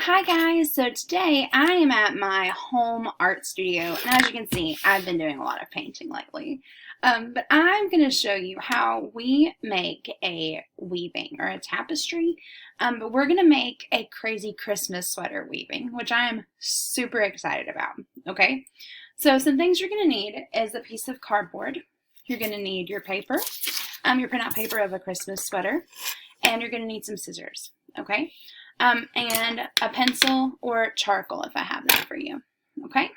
Hi guys, so today I am at my home art studio, and as you can see, I've been doing a lot of painting lately. But I'm going to show you how we make a weaving or a tapestry, but we're going to make a crazy Christmas sweater weaving, which I am super excited about, okay? So some things you're going to need is a piece of cardboard. You're going to need your paper, your printout paper of a Christmas sweater, and you're going to need some scissors, okay? And a pencil or charcoal if I have that for you, okay?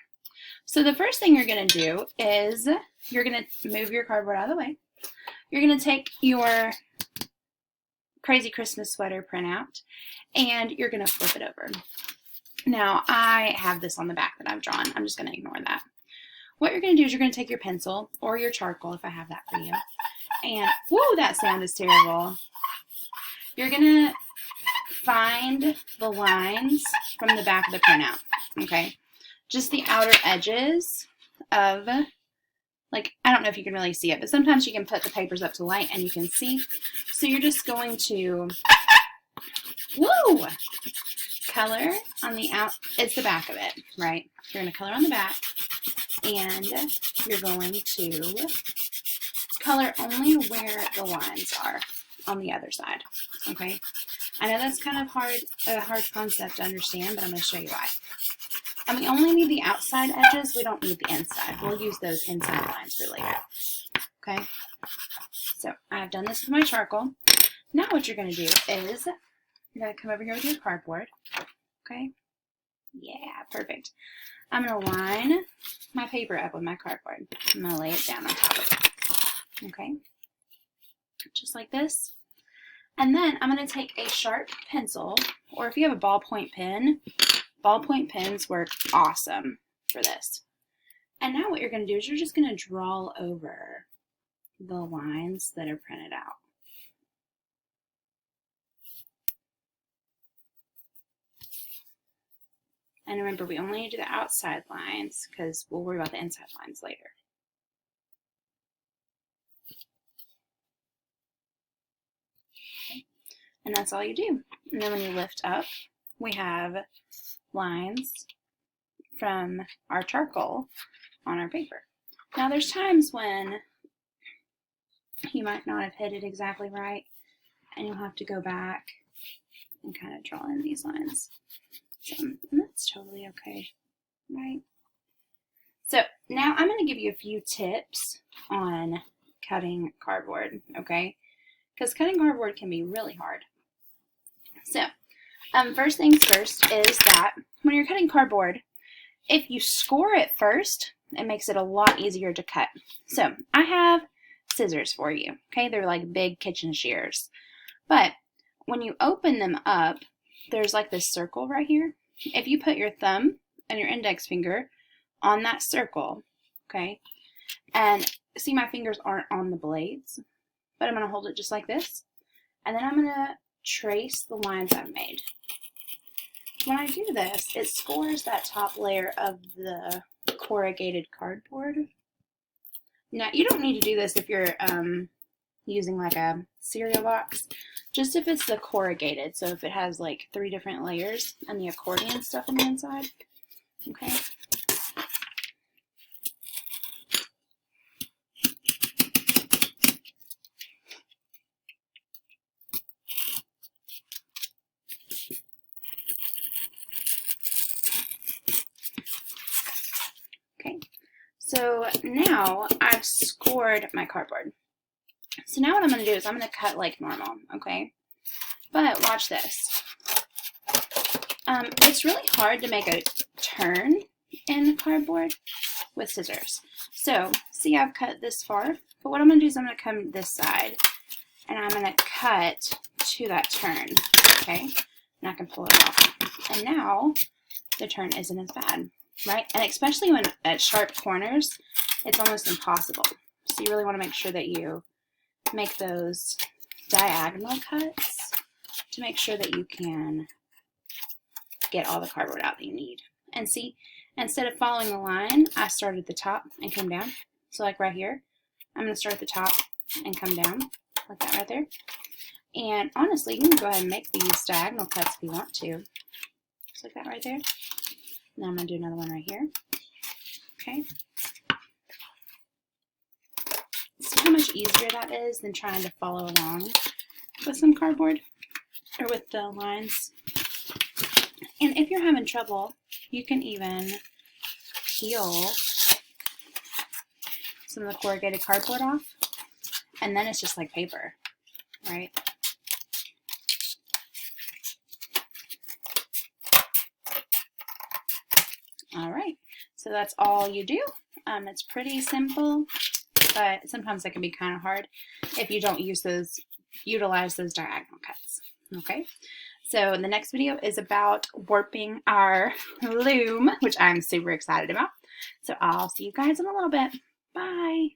So the first thing you're going to do is you're going to move your cardboard out of the way. You're going to take your crazy Christmas sweater printout and you're going to flip it over. Now I have this on the back that I've drawn. I'm just going to ignore that. What you're going to do is you're going to take your pencil or your charcoal if I have that for you. And, whoa, that sound is terrible. You're going to find the lines from the back of the printout, okay? Just the outer edges of, like, I don't know if you can really see it, but sometimes you can put the papers up to light and you can see. So you're just going to, whoa, color on the out, it's the back of it, right? You're going to color on the back and you're going to color only where the lines are on the other side, okay? I know that's kind of a hard concept to understand, but I'm going to show you why. And we only need the outside edges. We don't need the inside. We'll use those inside lines for later, okay? So I've done this with my charcoal. Now what you're going to do is you're going to come over here with your cardboard, okay? Yeah, perfect. I'm going to line my paper up with my cardboard. I'm going to lay it down on top of it, okay? Just like this. And then I'm going to take a sharp pencil, or if you have a ballpoint pen, ballpoint pens work awesome for this. And now what you're going to do is you're just going to draw over the lines that are printed out. And remember, we only need to do the outside lines because we'll worry about the inside lines later. And that's all you do. And then when you lift up, we have lines from our charcoal on our paper. Now there's times when you might not have hit it exactly right and you'll have to go back and kind of draw in these lines. So, and that's totally okay, right? So now I'm going to give you a few tips on cutting cardboard, okay? Because cutting cardboard can be really hard. So, first things first is that when you're cutting cardboard, if you score it first, it makes it a lot easier to cut. So, I have scissors for you, okay? They're like big kitchen shears. But when you open them up, there's like this circle right here. If you put your thumb and your index finger on that circle, okay, and see my fingers aren't on the blades, but I'm going to hold it just like this, and then I'm going to trace the lines I've made. When I do this, it scores that top layer of the corrugated cardboard. Now, you don't need to do this if you're using like a cereal box, just if it's the corrugated, so if it has like 3 different layers and the accordion stuff on the inside, okay? Okay, so now I've scored my cardboard. So now what I'm going to do is I'm going to cut like normal, okay? But watch this. It's really hard to make a turn in cardboard with scissors. So, see, I've cut this far, but what I'm going to do is I'm going to come this side, and I'm going to cut to that turn, okay? And I can pull it off. And now the turn isn't as bad, right? And especially when at sharp corners, it's almost impossible. So you really want to make sure that you make those diagonal cuts to make sure that you can get all the cardboard out that you need. And see, instead of following the line, I started at the top and come down. So like right here, I'm going to start at the top and come down, like that right there. And honestly, you can go ahead and make these diagonal cuts if you want to. just like that right there. Now I'm going to do another one right here. Okay. See how much easier that is than trying to follow along with some cardboard or with the lines. And if you're having trouble, you can even peel some of the corrugated cardboard off, and then it's just like paper, right? All right, so that's all you do. It's pretty simple, but sometimes it can be kind of hard if you don't utilize those diagonal cuts. Okay, so the next video is about warping our loom, which I'm super excited about. So I'll see you guys in a little bit. Bye.